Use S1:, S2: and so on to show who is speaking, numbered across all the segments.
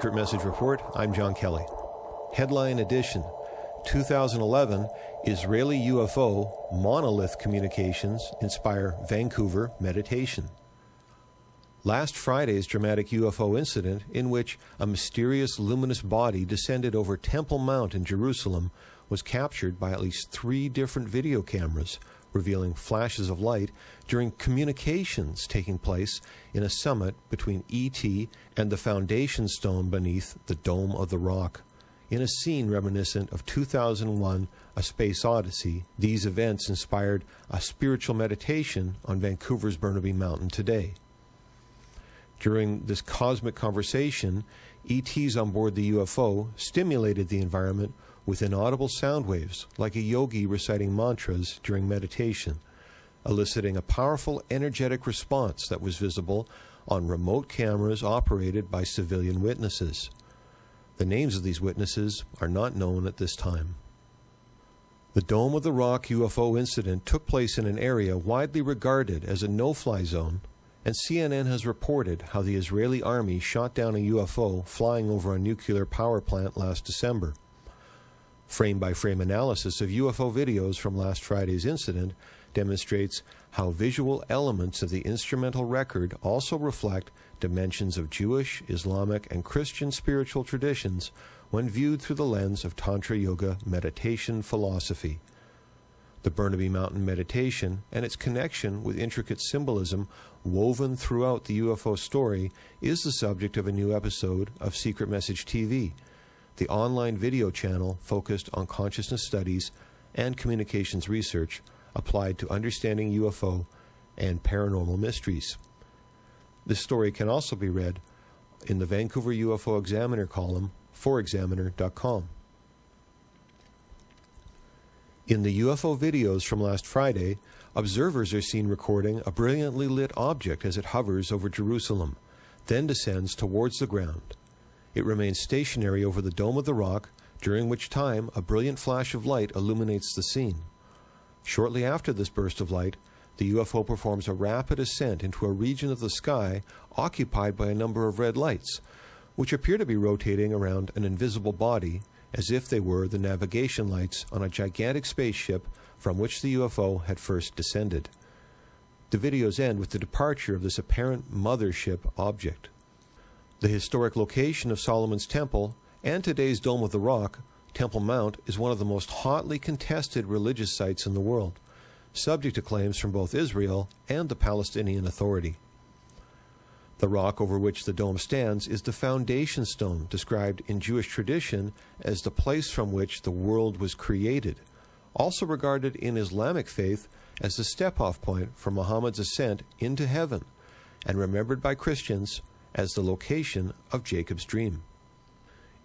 S1: Secret Message Report, I'm John Kelly. Headline edition, 2011, Israeli UFO, Monolith communications inspire Vancouver meditation. Last Friday's dramatic UFO incident, in which a mysterious luminous body descended over Temple Mount in Jerusalem, was captured by at least 3 different video cameras, revealing flashes of light during communications taking place in a summit between ET and the foundation stone beneath the Dome of the Rock. In a scene reminiscent of 2001, A Space Odyssey, these events inspired a spiritual meditation on Vancouver's Burnaby Mountain today. During this cosmic conversation, ETs on board the UFO stimulated the environment with inaudible sound waves, like a yogi reciting mantras during meditation, eliciting a powerful energetic response that was visible on remote cameras operated by civilian witnesses. The names of these witnesses are not known at this time. The Dome of the Rock UFO incident took place in an area widely regarded as a no-fly zone, and CNN has reported how the Israeli army shot down a UFO flying over a nuclear power plant last December. Frame-by-frame analysis of UFO videos from last Friday's incident demonstrates how visual elements of the instrumental record also reflect dimensions of Jewish, Islamic, and Christian spiritual traditions when viewed through the lens of Tantra Yoga meditation philosophy. The Burnaby Mountain meditation and its connection with intricate symbolism woven throughout the UFO story is the subject of a new episode of Secret Message TV, the online video channel focused on consciousness studies and communications research applied to understanding UFO and paranormal mysteries. This story can also be read in the Vancouver UFO Examiner column, forexaminer.com. In the UFO videos from last Friday, observers are seen recording a brilliantly lit object as it hovers over Jerusalem, then descends towards the ground. It remains stationary over the Dome of the Rock, during which time a brilliant flash of light illuminates the scene. Shortly after this burst of light, the UFO performs a rapid ascent into a region of the sky occupied by a number of red lights, which appear to be rotating around an invisible body as if they were the navigation lights on a gigantic spaceship from which the UFO had first descended. The videos end with the departure of this apparent mothership object. The historic location of Solomon's Temple and today's Dome of the Rock, Temple Mount, is one of the most hotly contested religious sites in the world, subject to claims from both Israel and the Palestinian Authority. The rock over which the dome stands is the foundation stone, described in Jewish tradition as the place from which the world was created, also regarded in Islamic faith as the step-off point for Muhammad's ascent into heaven, and remembered by Christians as the location of Jacob's dream.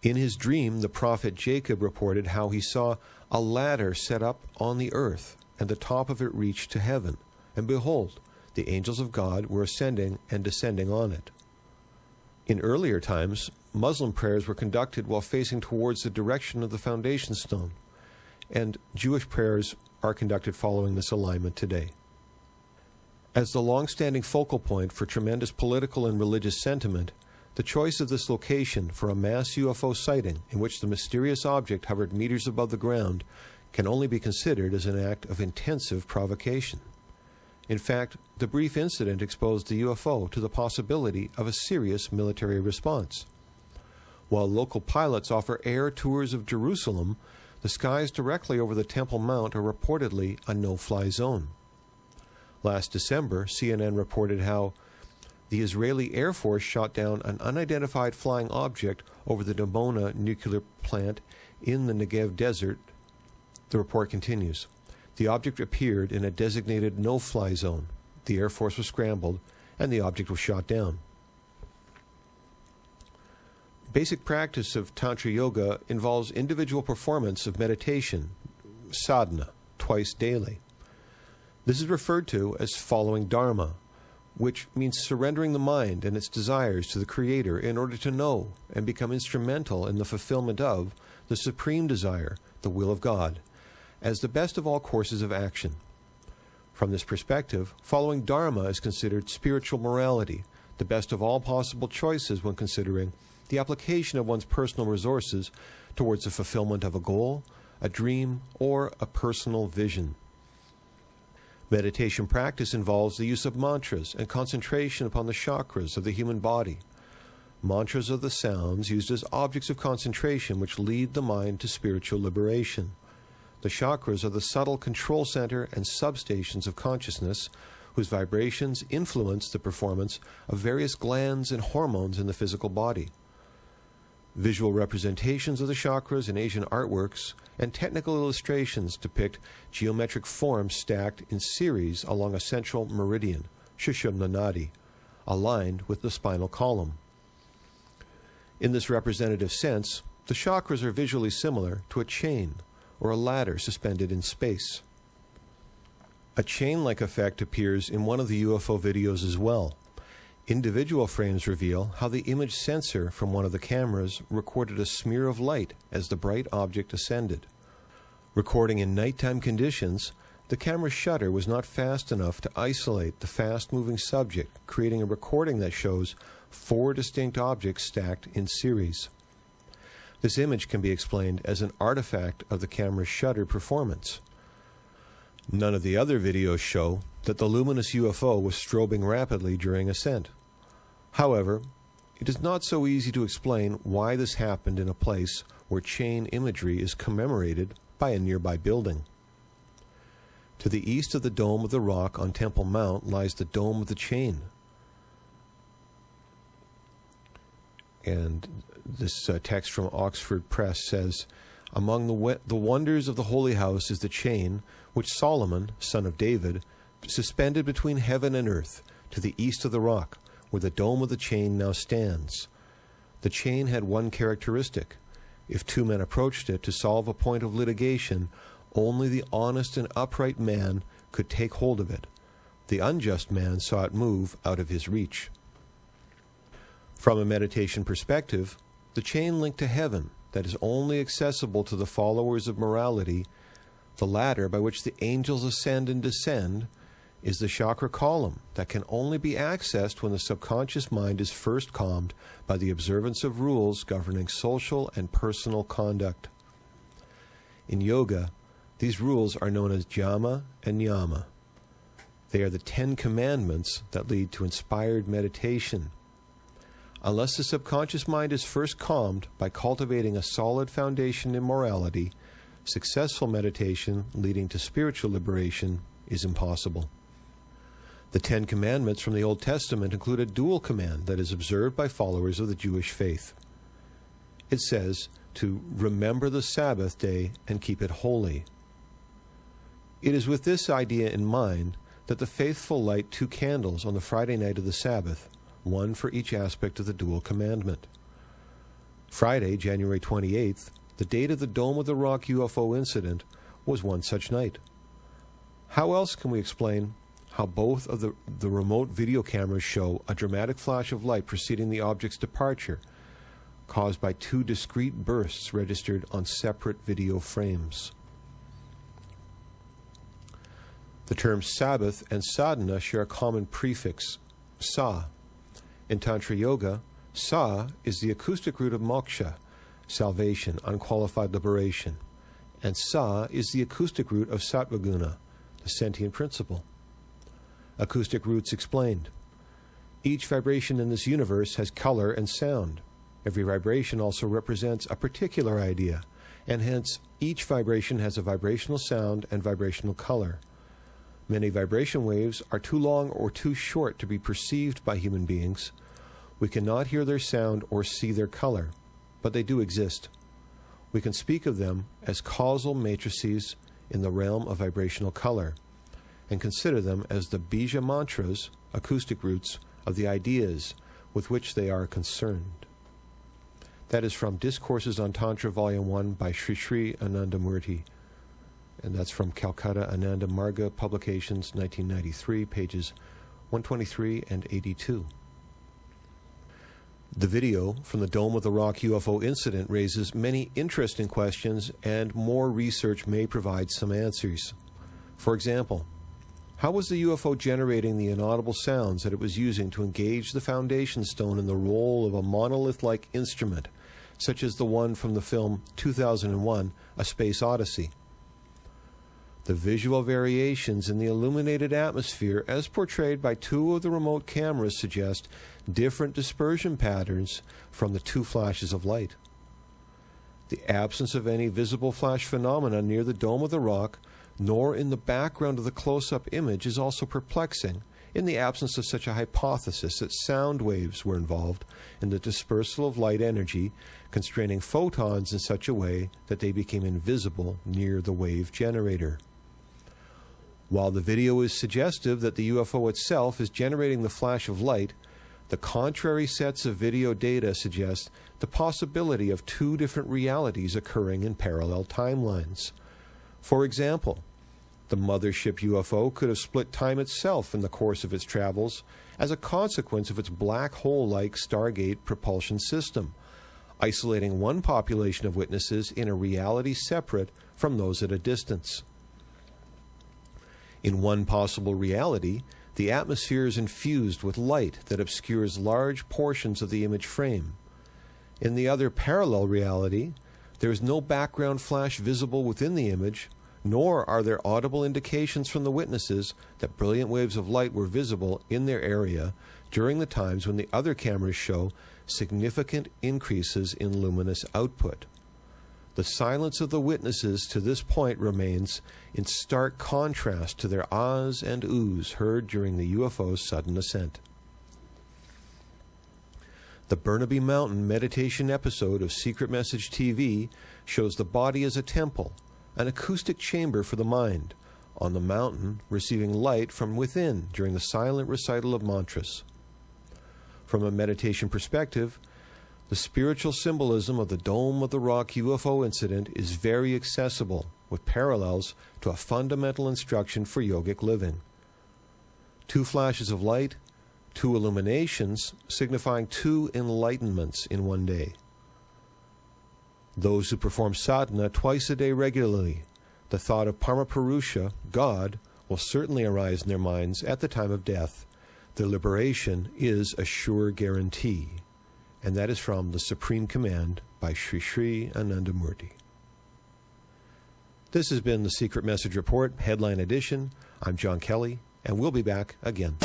S1: In his dream, the prophet Jacob reported how he saw a ladder set up on the earth, and the top of it reached to heaven, and behold, the angels of God were ascending and descending on it. In earlier times, Muslim prayers were conducted while facing towards the direction of the foundation stone, and Jewish prayers are conducted following this alignment today. As the long-standing focal point for tremendous political and religious sentiment, the choice of this location for a mass UFO sighting in which the mysterious object hovered meters above the ground can only be considered as an act of intensive provocation. In fact, the brief incident exposed the UFO to the possibility of a serious military response. While local pilots offer air tours of Jerusalem, the skies directly over the Temple Mount are reportedly a no-fly zone. Last December, CNN reported how the Israeli Air Force shot down an unidentified flying object over the Dimona nuclear plant in the Negev desert. The report continues. The object appeared in a designated no-fly zone. The Air Force was scrambled, and the object was shot down. Basic practice of Tantra Yoga involves individual performance of meditation, sadhana, twice daily. This is referred to as following Dharma, which means surrendering the mind and its desires to the Creator in order to know and become instrumental in the fulfillment of the supreme desire, the will of God, as the best of all courses of action. From this perspective, following Dharma is considered spiritual morality, the best of all possible choices when considering the application of one's personal resources towards the fulfillment of a goal, a dream, or a personal vision. Meditation practice involves the use of mantras and concentration upon the chakras of the human body. Mantras are the sounds used as objects of concentration which lead the mind to spiritual liberation. The chakras are the subtle control center and substations of consciousness, whose vibrations influence the performance of various glands and hormones in the physical body. Visual representations of the chakras in Asian artworks and technical illustrations depict geometric forms stacked in series along a central meridian, Sushumna Nadi, aligned with the spinal column. In this representative sense, the chakras are visually similar to a chain or a ladder suspended in space. A chain-like effect appears in one of the UFO videos as well. Individual frames reveal how the image sensor from one of the cameras recorded a smear of light as the bright object ascended. Recording in nighttime conditions, the camera's shutter was not fast enough to isolate the fast-moving subject, creating a recording that shows 4 distinct objects stacked in series. This image can be explained as an artifact of the camera's shutter performance. None of the other videos show that the luminous UFO was strobing rapidly during ascent. However, it is not so easy to explain why this happened in a place where chain imagery is commemorated by a nearby building. To the east of the Dome of the Rock on Temple Mount lies the Dome of the Chain. And this text from Oxford Press says, "Among the wonders of the Holy House is the chain, which Solomon, son of David, suspended between heaven and earth, to the east of the rock, where the dome of the chain now stands. The chain had one characteristic. If 2 men approached it to solve a point of litigation, only the honest and upright man could take hold of it. The unjust man saw it move out of his reach." From a meditation perspective, the chain linked to heaven that is only accessible to the followers of morality, the ladder by which the angels ascend and descend, is the chakra column that can only be accessed when the subconscious mind is first calmed by the observance of rules governing social and personal conduct. In yoga, these rules are known as jama and niyama. They are the 10 commandments that lead to inspired meditation. Unless the subconscious mind is first calmed by cultivating a solid foundation in morality, successful meditation leading to spiritual liberation is impossible. The 10 commandments from the Old Testament include a dual command that is observed by followers of the Jewish faith. It says to remember the Sabbath day and keep it holy. It is with this idea in mind that the faithful light 2 candles on the Friday night of the Sabbath, one for each aspect of the dual commandment. Friday, January 28th, the date of the Dome of the Rock UFO incident, was one such night. How else can we explain how both of the remote video cameras show a dramatic flash of light preceding the object's departure, caused by 2 discrete bursts registered on separate video frames? The terms Sabbath and sadhana share a common prefix, sa. In Tantra Yoga, sa is the acoustic root of moksha, salvation, unqualified liberation, and sa is the acoustic root of sattvaguna, the sentient principle. Acoustic roots explained. Each vibration in this universe has color and sound. Every vibration also represents a particular idea, and hence each vibration has a vibrational sound and vibrational color. Many vibration waves are too long or too short to be perceived by human beings. We cannot hear their sound or see their color, but they do exist. We can speak of them as causal matrices in the realm of vibrational color, and consider them as the bija mantras, acoustic roots, of the ideas with which they are concerned. That is from Discourses on Tantra, Volume 1 by Sri Sri Anandamurti. And that's from Calcutta Ananda Marga Publications, 1993, pages 123 and 82. The video from the Dome of the Rock UFO incident raises many interesting questions, and more research may provide some answers. For example, How was the UFO generating the inaudible sounds that it was using to engage the foundation stone in the role of a monolith-like instrument, such as the one from the film 2001, A Space Odyssey? The visual variations in the illuminated atmosphere as portrayed by two of the remote cameras suggest different dispersion patterns from the two flashes of light. The absence of any visible flash phenomena near the dome of the rock, nor in the background of the close-up image, is also perplexing in the absence of such a hypothesis that sound waves were involved in the dispersal of light energy, constraining photons in such a way that they became invisible near the wave generator. While the video is suggestive that the UFO itself is generating the flash of light, the contrary sets of video data suggest the possibility of two different realities occurring in parallel timelines. For example, the mothership UFO could have split time itself in the course of its travels as a consequence of its black hole-like Stargate propulsion system, isolating one population of witnesses in a reality separate from those at a distance. In one possible reality, the atmosphere is infused with light that obscures large portions of the image frame. In the other parallel reality, there is no background flash visible within the image, nor are there audible indications from the witnesses that brilliant waves of light were visible in their area during the times when the other cameras show significant increases in luminous output. The silence of the witnesses to this point remains in stark contrast to their ahs and oohs heard during the UFO's sudden ascent. The Burnaby Mountain meditation episode of Secret Message TV shows the body as a temple, an acoustic chamber for the mind, on the mountain receiving light from within during the silent recital of mantras. From a meditation perspective, the spiritual symbolism of the Dome of the Rock UFO incident is very accessible, with parallels to a fundamental instruction for yogic living. Two flashes of light, two illuminations, signifying two enlightenments in one day. Those who perform sadhana twice a day regularly, the thought of Paramapurusha, God, will certainly arise in their minds at the time of death. Their liberation is a sure guarantee. And that is from The Supreme Command by Sri Sri Anandamurti. This has been the Secret Message Report, Headline Edition. I'm John Kelly, and we'll be back again.